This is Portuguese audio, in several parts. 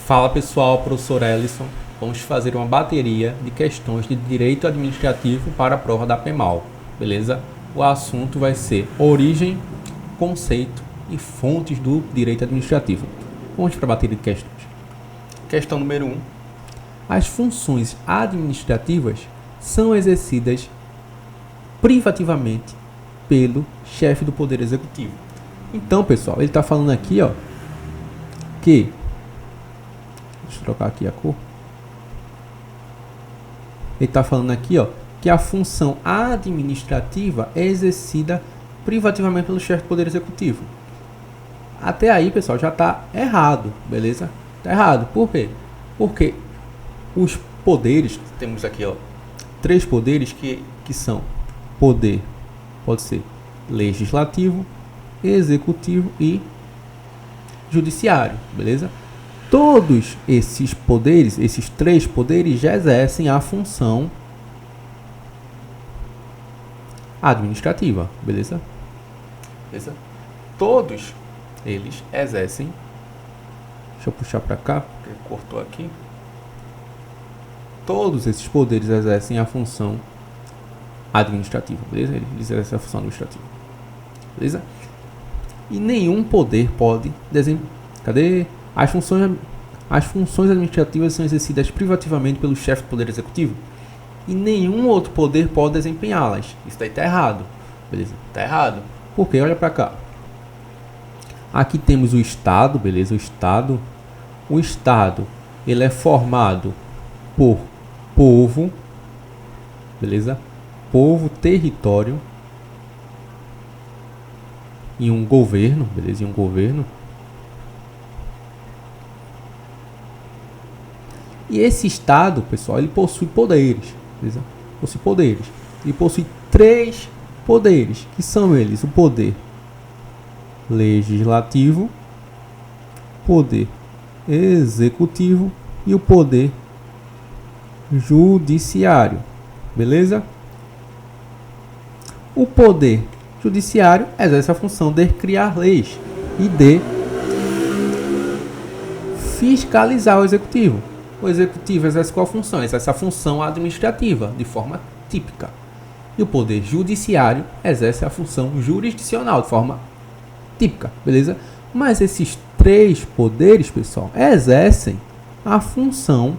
Fala pessoal, professor Ellison. Vamos fazer uma bateria de questões de direito administrativo para a prova da PEMAL, beleza? O assunto vai ser origem, conceito e fontes do direito administrativo. Vamos para a bateria de questões. Questão número 1. As funções administrativas são exercidas privativamente pelo chefe do Poder Executivo. Então, pessoal, ele está falando aqui, ó, que... Deixa eu trocar aqui a cor. Ele está falando aqui, ó, que a função administrativa é exercida privativamente pelo chefe do Poder Executivo. Até aí, pessoal, já está errado, beleza? Está errado. Por quê? Porque os poderes, temos aqui, ó, 3 poderes que são poder, pode ser legislativo, executivo e judiciário, beleza? Todos esses poderes, esses 3 poderes, já exercem a função administrativa, beleza? Beleza? Todos eles exercem. Deixa eu puxar para cá, porque cortou aqui. Todos esses poderes exercem a função administrativa, beleza? Eles exercem a função administrativa, beleza? E nenhum poder pode desempenhar. Cadê? As funções administrativas são exercidas privativamente pelo chefe do Poder Executivo e nenhum outro poder pode desempenhá-las. Isso daí está errado, beleza? Está errado. Por quê? Olha para cá. Aqui temos o Estado, beleza? O Estado, ele é formado por povo, beleza? Povo, território e um governo, beleza? E um governo. E esse Estado, pessoal, ele possui poderes, beleza? Possui poderes. Ele possui 3 poderes, que são eles: o poder legislativo, poder executivo e o poder judiciário, beleza? O poder judiciário exerce a função de criar leis e de fiscalizar o executivo. O executivo exerce qual função? Exerce a função administrativa, de forma típica. E o poder judiciário exerce a função jurisdicional, de forma típica, beleza? Mas esses 3 poderes, pessoal, exercem a função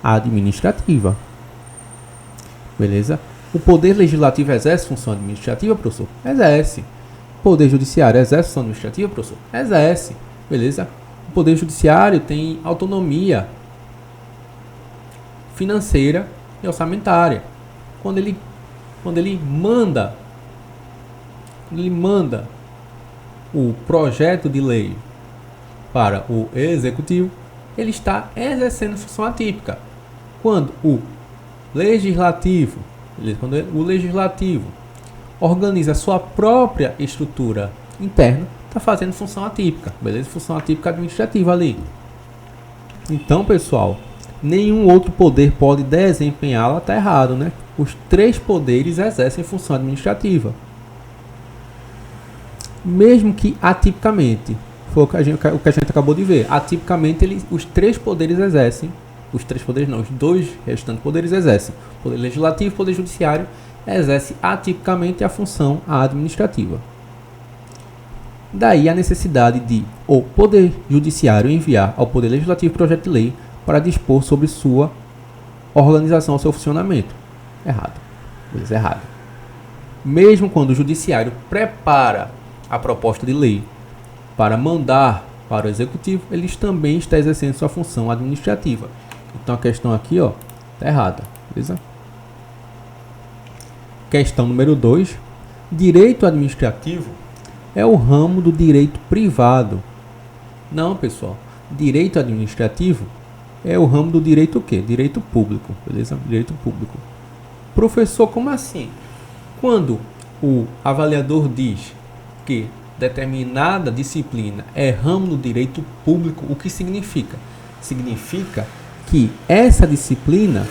administrativa, beleza? O poder legislativo exerce função administrativa, professor? Exerce. O poder judiciário exerce função administrativa, professor? Exerce, beleza? O poder judiciário tem autonomia financeira e orçamentária. Quando ele manda o projeto de lei para o executivo, ele está exercendo função atípica. Quando o legislativo organiza a sua própria estrutura interna, está fazendo função atípica, beleza? Função atípica administrativa ali. Então, pessoal, nenhum outro poder pode desempenhá-la, está errado, né? Os 3 poderes exercem função administrativa. Mesmo que atipicamente, foi o que a gente acabou de ver. Atipicamente, os 3 poderes exercem, os 3 poderes não, os 2 restantes poderes exercem. Poder legislativo, poder judiciário, exerce atipicamente a função administrativa. Daí a necessidade de o Poder Judiciário enviar ao Poder Legislativo projeto de lei para dispor sobre sua organização, seu funcionamento. Errado. Beleza, errado. Mesmo quando o Judiciário prepara a proposta de lei para mandar para o Executivo, ele também está exercendo sua função administrativa. Então a questão aqui, ó, está errada. Beleza? Questão número 2. Direito administrativo é o ramo do direito privado. Não, pessoal. Direito administrativo é o ramo do direito o quê? Direito público, beleza? Direito público. Professor, como assim? Quando o avaliador diz que determinada disciplina é ramo do direito público, o que significa? Significa que essa disciplina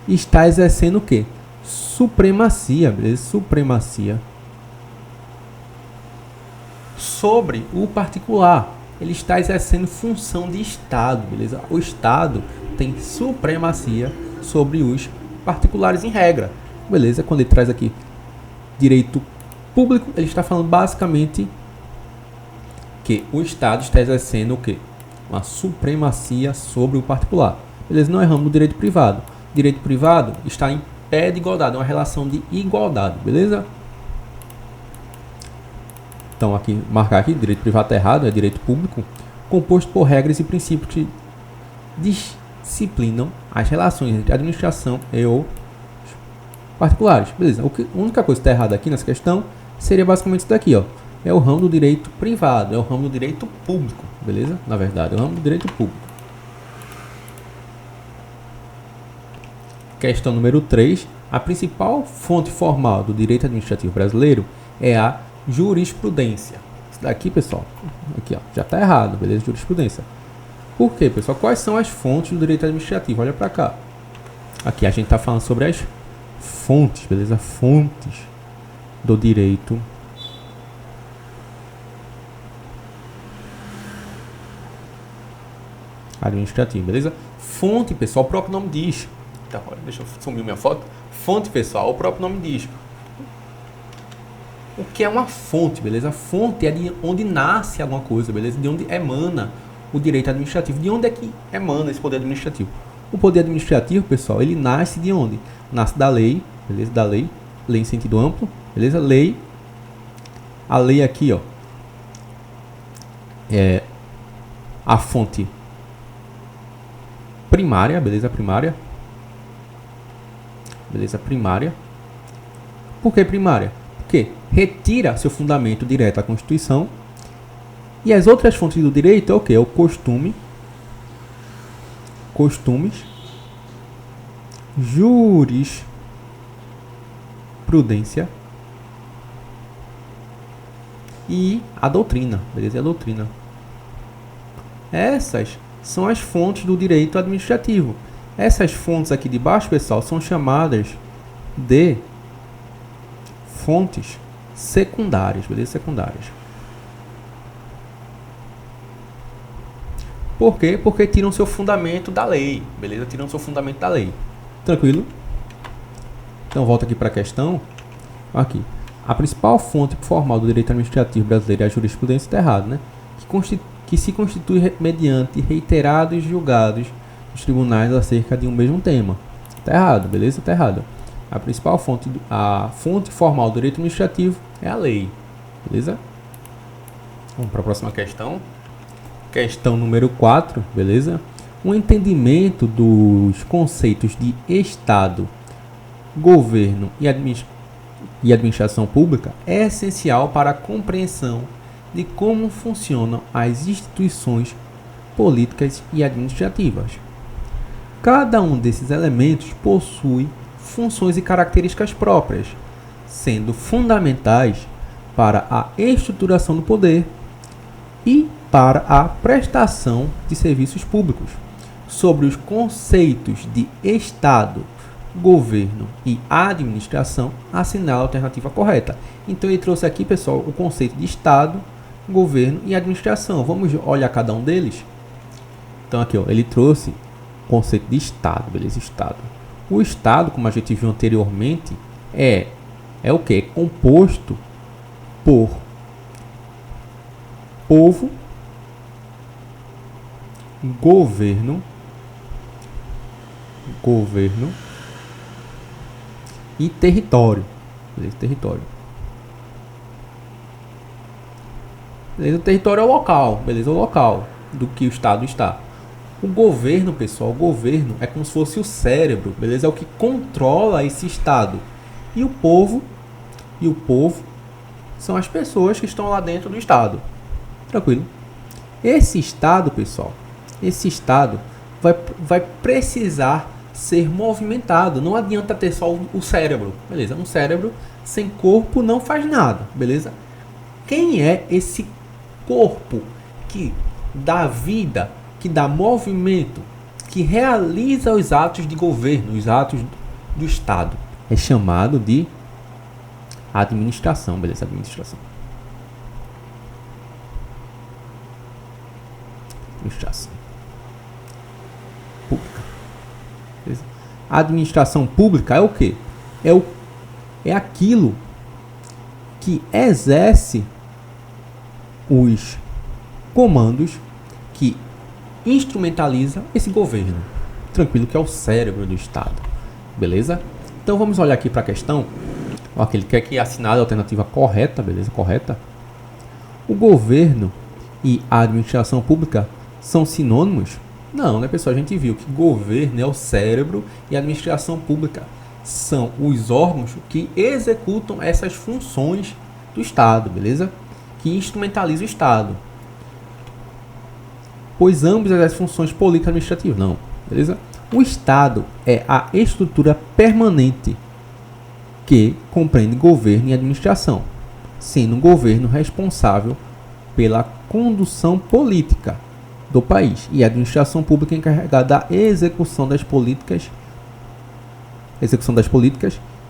está exercendo o quê? Supremacia, beleza? Supremacia sobre o particular. Ele está exercendo função de Estado, beleza? O Estado tem supremacia sobre os particulares em regra, beleza? Quando ele traz aqui direito público, ele está falando basicamente que o Estado está exercendo o quê? Uma supremacia sobre o particular. Beleza? Não erramos no direito privado. Direito privado está em pé de igualdade, é uma relação de igualdade, beleza? Então, aqui, marcar aqui, direito privado está errado, é direito público, composto por regras e princípios que disciplinam as relações entre a administração e os particulares. Beleza? A única coisa que está errada aqui nessa questão seria basicamente isso daqui, ó. É o ramo do direito privado, é o ramo do direito público, beleza? Na verdade, é o ramo do direito público. Questão número 3. A principal fonte formal do direito administrativo brasileiro é a jurisprudência. Isso daqui, pessoal, aqui, ó, já está errado, beleza? Jurisprudência. Por quê, pessoal? Quais são as fontes do direito administrativo? Olha para cá. Aqui a gente está falando sobre as fontes, beleza? Fontes do direito administrativo, beleza? Fonte, pessoal, o próprio nome diz. Então, deixa eu sumir minha foto. Fonte, pessoal, o próprio nome diz. O que é uma fonte, beleza? A fonte é de onde nasce alguma coisa, beleza? De onde emana o direito administrativo. De onde é que emana esse poder administrativo? O poder administrativo, pessoal, ele nasce de onde? Nasce da lei, beleza? Da lei, lei em sentido amplo, beleza? Lei, a lei aqui, ó, é a fonte primária, beleza? Primária. Beleza? Primária. Por que primária? Porque retira seu fundamento direto da Constituição. E as outras fontes do direito é o que? É o costume, costumes, jurisprudência e a doutrina, beleza? E a doutrina. Essas são as fontes do direito administrativo. Essas fontes aqui de baixo, pessoal, são chamadas de fontes secundárias, beleza? Secundárias. Por quê? Porque tiram seu fundamento da lei, beleza? Tiram seu fundamento da lei. Tranquilo? Então, volta aqui para a questão. Aqui. A principal fonte formal do direito administrativo brasileiro é a jurisprudência, está errado, né? Que se constitui mediante reiterados julgados dos tribunais acerca de um mesmo tema. Está errado, beleza? Está errado. A principal fonte, a fonte formal do direito administrativo é a lei, beleza? Vamos para a próxima questão. Questão número 4, beleza? O entendimento dos conceitos de Estado, governo e administração pública é essencial para a compreensão de como funcionam as instituições políticas e administrativas. Cada um desses elementos possui funções e características próprias, sendo fundamentais para a estruturação do poder e para a prestação de serviços públicos. Sobre os conceitos de Estado, governo e administração, assinala a alternativa correta. Então ele trouxe aqui, pessoal, o conceito de Estado, governo e administração. Vamos olhar cada um deles? Então aqui, ó, ele trouxe o conceito de Estado, beleza? Estado. O Estado, como a gente viu anteriormente, é o que? É composto por povo, governo e território. Beleza? Território. Beleza? O território é o local, beleza? O local do que o Estado está. O governo, pessoal, o governo é como se fosse o cérebro, beleza? É o que controla esse Estado. E o povo são as pessoas que estão lá dentro do Estado. Tranquilo? Esse Estado, pessoal, esse Estado vai precisar ser movimentado. Não adianta ter só o cérebro, beleza? Um cérebro sem corpo não faz nada, beleza? Quem é esse corpo que dá vida, que dá movimento, que realiza os atos de governo, os atos do Estado? É chamado de administração, beleza? Administração. administração pública. Beleza? A administração pública é o quê? É aquilo que exerce os comandos, que instrumentaliza esse governo. Tranquilo, que é o cérebro do Estado. Beleza? Então vamos olhar aqui para a questão. Aquele que quer que assinale a alternativa correta, beleza? Correta. O governo e a administração pública são sinônimos? Não, né, pessoal? A gente viu que governo é o cérebro e a administração pública são os órgãos que executam essas funções do Estado, beleza? Que instrumentalizam o Estado. Pois ambos exercem funções políticas e administrativas. Não, beleza? O Estado é a estrutura permanente que compreende governo e administração, sendo o governo responsável pela condução política do país e a administração pública encarregada da execução das políticas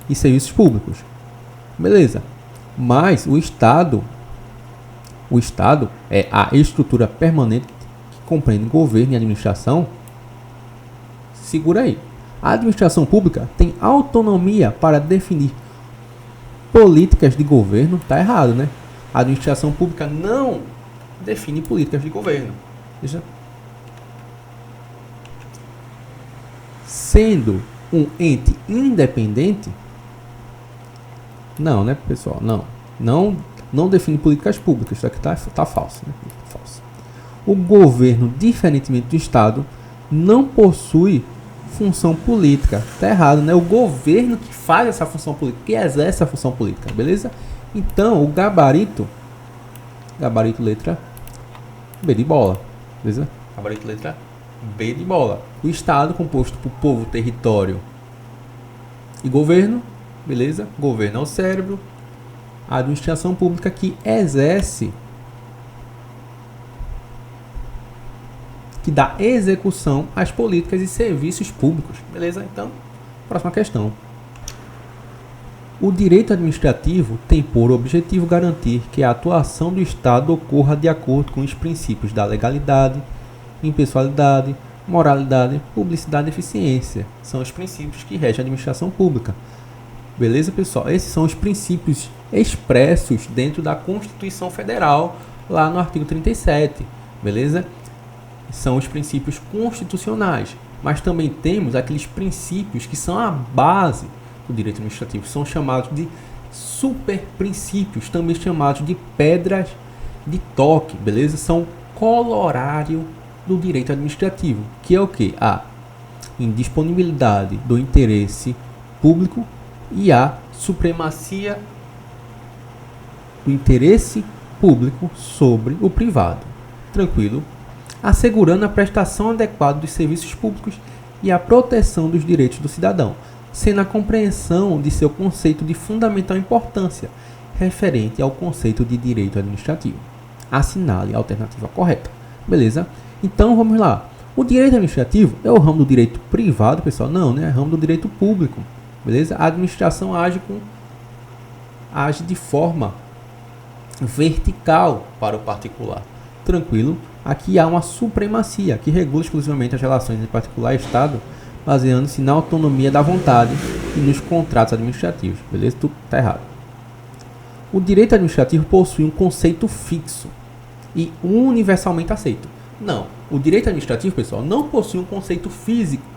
e serviços públicos. Beleza? Mas o Estado é a estrutura permanente que compreende governo e administração. Segura aí. A administração pública tem autonomia para definir políticas de governo. Tá errado, né? A administração pública não define políticas de governo. Veja. Sendo um ente independente, não, né, pessoal? Não define políticas públicas. Isso aqui tá falso, né? Falso. O governo, diferentemente do Estado, não possui função política. Tá errado, né? O governo que faz essa função política, que exerce a função política, beleza? Então, o gabarito letra B de bola, beleza? Gabarito letra B de bola. O Estado, composto por povo, território e governo, beleza? Governo é o cérebro. A administração pública que exerce, que dá execução às políticas e serviços públicos. Beleza? Então, próxima questão. O direito administrativo tem por objetivo garantir que a atuação do Estado ocorra de acordo com os princípios da legalidade, impessoalidade, moralidade, publicidade e eficiência. São os princípios que regem a administração pública. Beleza, pessoal? Esses são os princípios expressos dentro da Constituição Federal, lá no artigo 37. Beleza? São os princípios constitucionais, mas também temos aqueles princípios que são a base do direito administrativo, são chamados de super princípios, também chamados de pedras de toque, beleza? São colorário do direito administrativo, que é o que? A indisponibilidade do interesse público e a supremacia do interesse público sobre o privado. Tranquilo? Assegurando a prestação adequada dos serviços públicos e a proteção dos direitos do cidadão, sendo a compreensão de seu conceito de fundamental importância, referente ao conceito de direito administrativo. Assinale a alternativa correta. Beleza? Então, vamos lá. O direito administrativo é o ramo do direito privado, pessoal? Não, né? É o ramo do direito público. Beleza? A administração age de forma vertical para o particular. Tranquilo? Aqui há uma supremacia que regula exclusivamente as relações entre particular e Estado, baseando-se na autonomia da vontade e nos contratos administrativos. Beleza? Tudo está errado. O direito administrativo possui um conceito fixo e universalmente aceito. Não. O direito administrativo, pessoal, não possui um conceito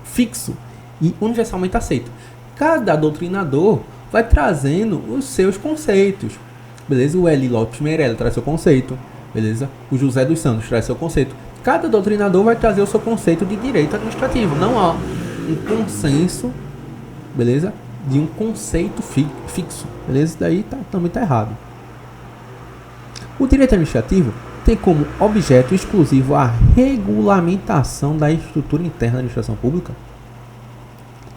fixo e universalmente aceito. Cada doutrinador vai trazendo os seus conceitos. Beleza? O L. Lopes Meirelles traz seu conceito. Beleza? O José dos Santos traz seu conceito. Cada doutrinador vai trazer o seu conceito de direito administrativo. Não há um consenso, beleza? De um conceito fixo. Beleza? Daí também está errado. O direito administrativo tem como objeto exclusivo a regulamentação da estrutura interna da administração pública.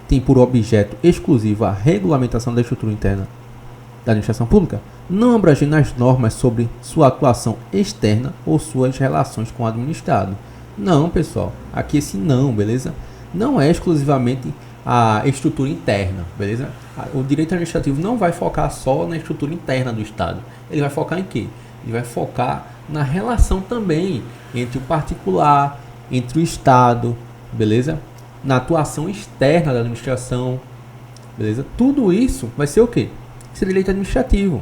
Tem por objeto exclusivo a regulamentação da estrutura interna da administração pública, não abrangendo as normas sobre sua atuação externa ou suas relações com o administrado. Não, pessoal, aqui esse não, beleza? Não é exclusivamente a estrutura interna, beleza? O direito administrativo não vai focar só na estrutura interna do Estado. Ele vai focar em quê? Ele vai focar na relação também entre o particular, entre o Estado, beleza? Na atuação externa da administração, beleza? Tudo isso vai ser o quê? Esse direito administrativo.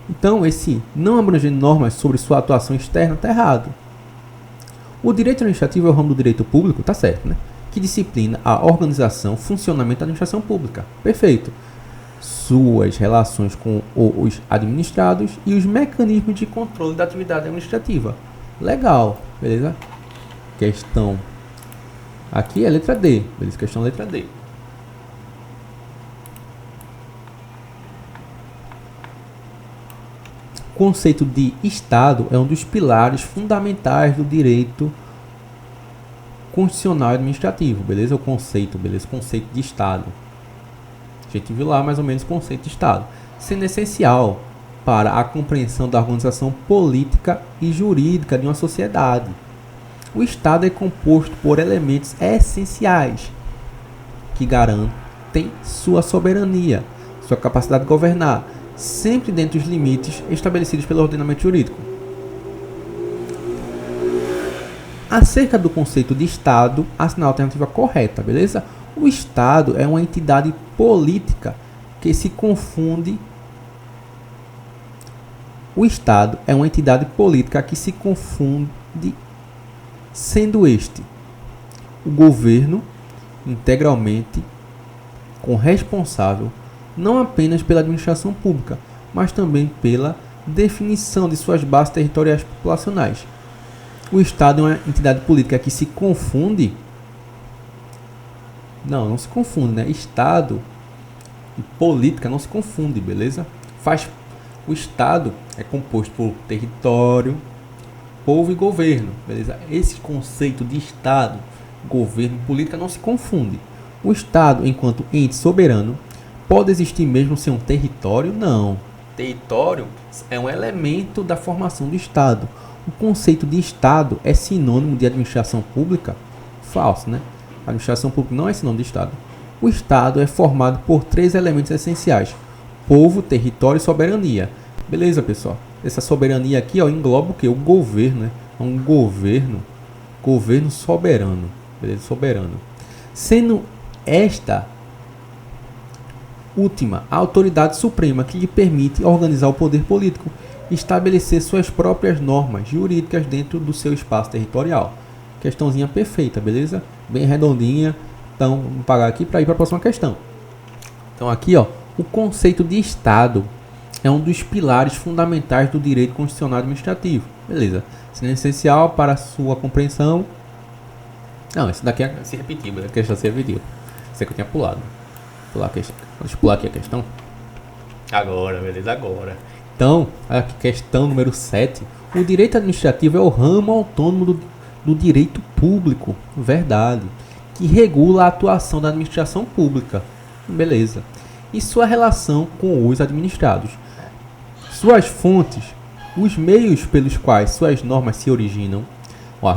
Então, esse não abranger normas sobre sua atuação externa está errado. O direito administrativo é o ramo do direito público, tá certo, né? Que disciplina a organização, funcionamento da administração pública. Perfeito. Suas relações com os administrados e os mecanismos de controle da atividade administrativa. Legal, beleza? Questão aqui é letra D, beleza? Questão letra D. O conceito de Estado é um dos pilares fundamentais do direito constitucional e administrativo, beleza? O conceito, beleza? Conceito de Estado. A gente viu lá mais ou menos o conceito de Estado, sendo essencial para a compreensão da organização política e jurídica de uma sociedade. O Estado é composto por elementos essenciais que garantem sua soberania, sua capacidade de governar, sempre dentro dos limites estabelecidos pelo ordenamento jurídico. Acerca do conceito de Estado, assinale a alternativa correta, beleza? O Estado é uma entidade política que se confunde. O Estado é uma entidade política que se confunde, sendo este o governo integralmente corresponsável não apenas pela administração pública, mas também pela definição de suas bases territoriais populacionais. O Estado é uma entidade política que se confunde. Não se confunde, né? Estado e política não se confunde, beleza? O Estado é composto por território, povo e governo, beleza? Esse conceito de Estado, governo e política não se confunde. O Estado, enquanto ente soberano, pode existir mesmo sem um território? Não. Território é um elemento da formação do Estado. O conceito de Estado é sinônimo de administração pública? Falso, né? A administração pública não é sinônimo de Estado. O Estado é formado por 3 elementos essenciais: povo, território e soberania. Beleza, pessoal? Essa soberania aqui, ó, engloba o quê? O governo, né? É um governo soberano. Beleza? Soberano. Sendo esta última a autoridade suprema que lhe permite organizar o poder político e estabelecer suas próprias normas jurídicas dentro do seu espaço territorial. Questãozinha perfeita, beleza? Bem redondinha. Então, vamos pagar aqui para ir para a próxima questão. Então, aqui, ó, o conceito de Estado é um dos pilares fundamentais do direito constitucional administrativo. Beleza? Sendo essencial para a sua compreensão. Não, esse daqui se repetiu, a questão se repetiu. Isso aqui eu tinha pulado. Deixa eu pular aqui a questão. Agora, beleza, agora. Então, aqui, questão número 7. O direito administrativo é o ramo autônomo do direito público, verdade, que regula a atuação da administração pública, beleza, e sua relação com os administrados. Suas fontes, os meios pelos quais suas normas se originam,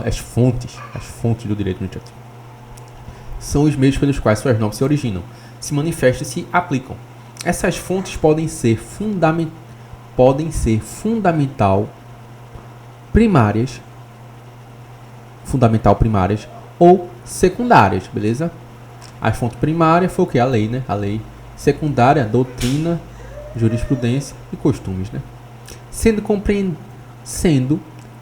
as fontes do direito administrativo, são os meios pelos quais suas normas se originam, se manifestam e se aplicam. Essas fontes podem ser fundamental primárias ou secundárias, beleza? As fontes primárias foi o que? A lei, né? A lei. Secundária, doutrina, jurisprudência e costumes, né? Sendo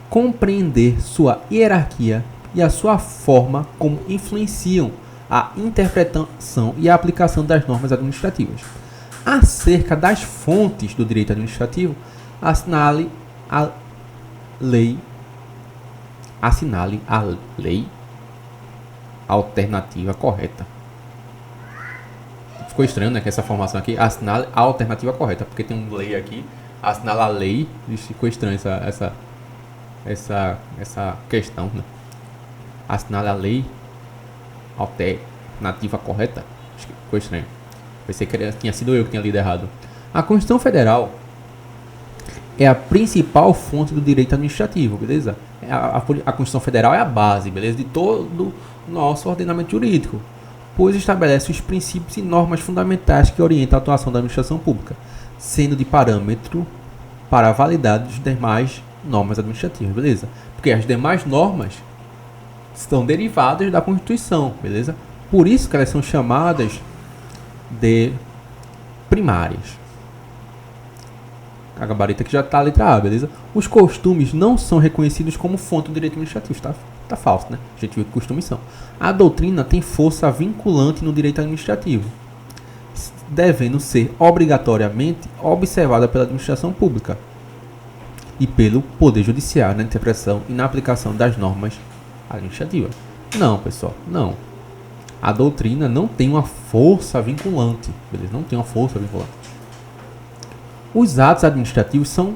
compreender sua hierarquia e a sua forma como influenciam a interpretação e a aplicação das normas administrativas. Acerca das fontes do direito administrativo, assinale a lei alternativa correta. Ficou estranho, né? Que essa formação aqui, assinale a alternativa correta, porque tem um lei aqui, assinala a lei, ficou estranho essa questão, né? Assinale a lei alternativa correta. Acho que ficou estranho. Pensei que tinha sido eu que tinha lido errado. A Constituição Federal é a principal fonte do direito administrativo, beleza? A Constituição Federal é a base, beleza? De todo o nosso ordenamento jurídico, pois estabelece os princípios e normas fundamentais que orientam a atuação da administração pública, sendo de parâmetro para a validade dos demais normas administrativas, beleza? Porque as demais normas são derivadas da Constituição, beleza? Por isso que elas são chamadas de primárias. A gabarita que já está a letra A, beleza? Os costumes não são reconhecidos como fonte do direito administrativo, tá falso, né? A gente viu que costumes são. A doutrina tem força vinculante no direito administrativo, devendo ser obrigatoriamente observada pela administração pública e pelo Poder Judiciário na interpretação e na aplicação das normas administrativas. Não, pessoal, não. A doutrina não tem uma força vinculante, beleza? Não tem uma força vinculante. Os atos administrativos são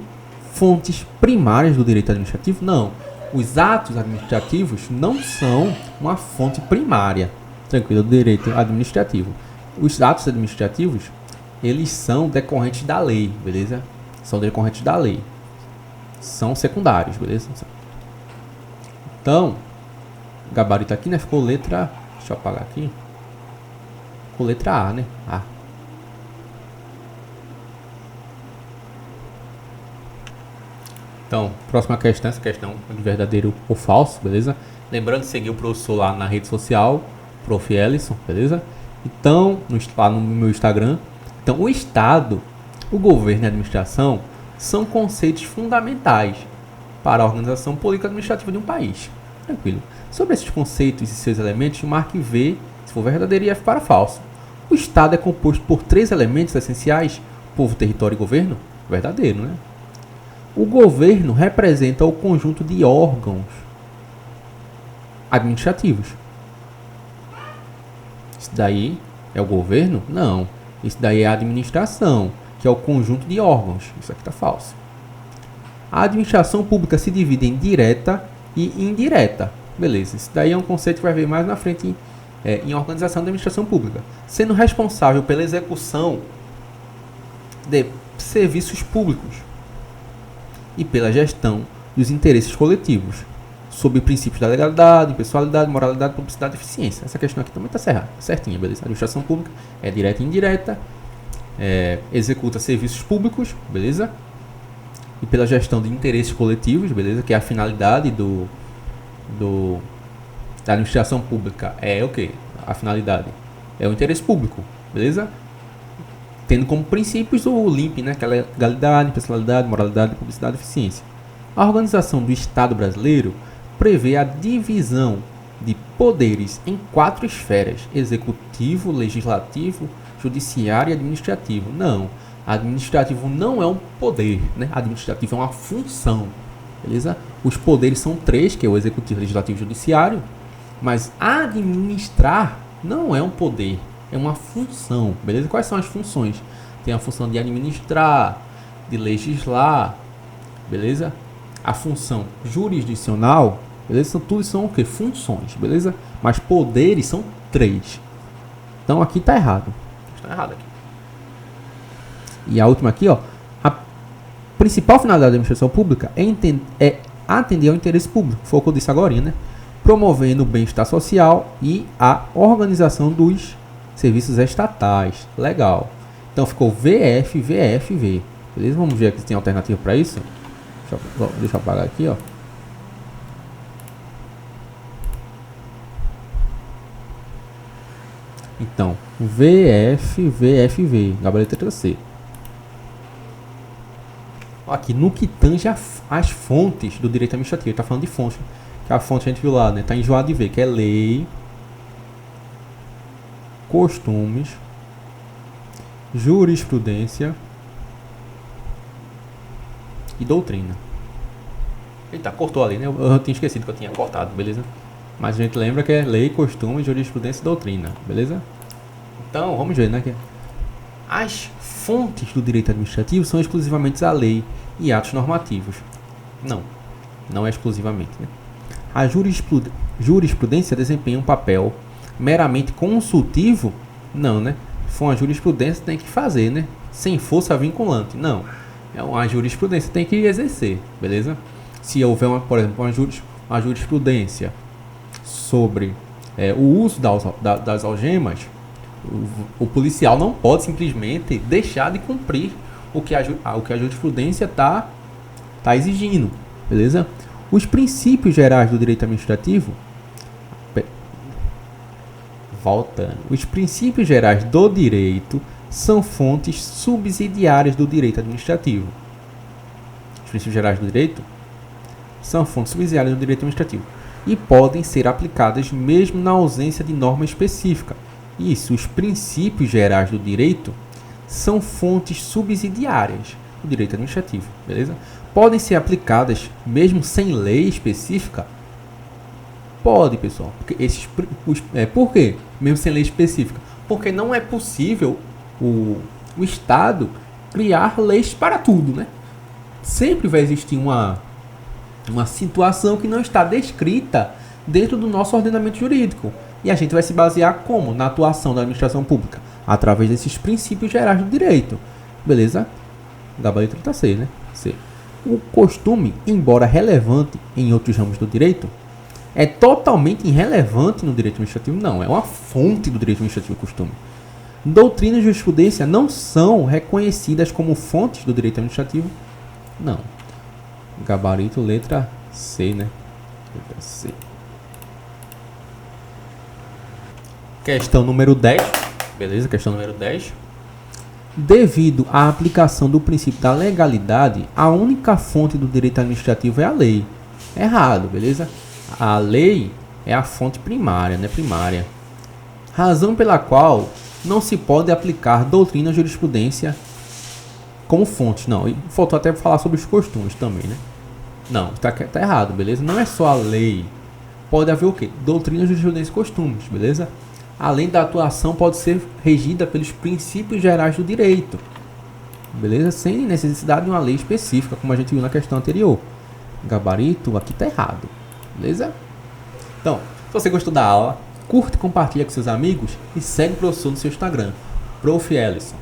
fontes primárias do direito administrativo? Não. Os atos administrativos não são uma fonte primária, tranquilo, do direito administrativo. Os atos administrativos, eles são decorrentes da lei, beleza? São decorrentes da lei. São secundários, beleza? Então, gabarito aqui, né? Ficou letra... Deixa eu apagar aqui. Ficou letra A, né? A. Então, próxima questão, essa questão de verdadeiro ou falso, beleza? Lembrando de seguir o professor lá na rede social, Prof. Ellison, beleza? Então, lá no meu Instagram. Então, o Estado, o governo e a administração são conceitos fundamentais para a organização política administrativa de um país. Tranquilo. Sobre esses conceitos e seus elementos, marque V se for verdadeiro e F para falso. O Estado é composto por 3 elementos essenciais: povo, território e governo. Verdadeiro, né? O governo representa o conjunto de órgãos administrativos. Isso daí é o governo? Não. Isso daí é a administração, que é o conjunto de órgãos. Isso aqui está falso. A administração pública se divide em direta e indireta. Beleza. Isso daí é um conceito que vai ver mais na frente em organização da administração pública. Sendo responsável pela execução de serviços públicos e pela gestão dos interesses coletivos, sob princípios da legalidade, impessoalidade, moralidade, publicidade e eficiência. Essa questão aqui também está certinha, beleza? A administração pública é direta e indireta, executa serviços públicos, beleza? E pela gestão de interesses coletivos, beleza? Que é a finalidade da administração pública. É o quê? A finalidade é o interesse público, beleza? Tendo como princípios o LIMP, né? Que é a legalidade, impessoalidade, moralidade, publicidade e eficiência. A organização do Estado brasileiro prevê a divisão de poderes em 4 esferas: executivo, legislativo, judiciário e administrativo. Não, administrativo não é um poder, né? Administrativo é uma função, beleza? Os poderes são 3, que é o executivo, legislativo e judiciário, mas administrar não é um poder, é uma função, beleza? Quais são as funções? Tem a função de administrar, de legislar, beleza? A função jurisdicional, beleza? Tudo são o quê? Funções, beleza? Mas poderes são 3. Então aqui está errado. Está errado aqui. E a última aqui, ó. A principal finalidade da administração pública é atender ao interesse público. Foi o que eu disse agora, né? Promovendo o bem-estar social e a organização dos serviços estatais. Legal. Então ficou VF, VF, V. Beleza? Vamos ver aqui se tem alternativa para isso. Deixa eu apagar aqui, ó. Então, VF, VF, V. Gabarito letra C. Aqui, no que tange as fontes do direito administrativo. Está falando de fonte. Que a fonte a gente viu lá, né? Está enjoado de ver. Que é lei, costumes, jurisprudência e doutrina. Eita, cortou ali, né? Eu tinha esquecido que eu tinha cortado, beleza? Mas a gente lembra que é lei, costume, jurisprudência e doutrina, beleza? Então, vamos ver, né? As fontes do direito administrativo são exclusivamente a lei e atos normativos. Não é exclusivamente, né? A jurisprudência desempenha um papel meramente consultivo? Não, né? Se for uma jurisprudência, tem que fazer, né? Sem força vinculante, não. A jurisprudência tem que exercer, beleza? Se houver, por exemplo, uma jurisprudência sobre o uso das algemas, o policial não pode simplesmente deixar de cumprir o que a jurisprudência está exigindo, beleza? Os princípios gerais do direito administrativo, voltando, os princípios gerais do direito são fontes subsidiárias do direito administrativo. Os princípios gerais do direito são fontes subsidiárias do direito administrativo e podem ser aplicadas mesmo na ausência de norma específica. Isso, os princípios gerais do direito são fontes subsidiárias do direito administrativo, beleza? Podem ser aplicadas mesmo sem lei específica? Pode, pessoal. Porque por quê? Mesmo sem lei específica? Porque não é possível o Estado criar leis para tudo, né? Sempre vai existir uma situação que não está descrita dentro do nosso ordenamento jurídico. E a gente vai se basear como? Na atuação da administração pública, através desses princípios gerais do direito. Beleza? Gabarito letra C, né? C. O costume, embora relevante em outros ramos do direito, é totalmente irrelevante no direito administrativo? Não, é uma fonte do direito administrativo o costume. Doutrina e jurisprudência não são reconhecidas como fontes do direito administrativo? Não. Gabarito letra C, né? Letra C. Questão número 10. Beleza? Questão número 10. Devido à aplicação do princípio da legalidade, a única fonte do direito administrativo é a lei. Errado, beleza? A lei é a fonte primária, né? Primária. Razão pela qual não se pode aplicar doutrina ou jurisprudência como fonte. Não, e faltou até falar sobre os costumes também, né? Não, tá errado, beleza? Não é só a lei. Pode haver o quê? Doutrina, jurisprudência e costumes, beleza? Além da atuação, pode ser regida pelos princípios gerais do direito, beleza? Sem necessidade de uma lei específica, como a gente viu na questão anterior. Gabarito, aqui tá errado, beleza? Então, se você gostou da aula, curte e compartilha com seus amigos e segue o professor no seu Instagram, Prof. Ellison.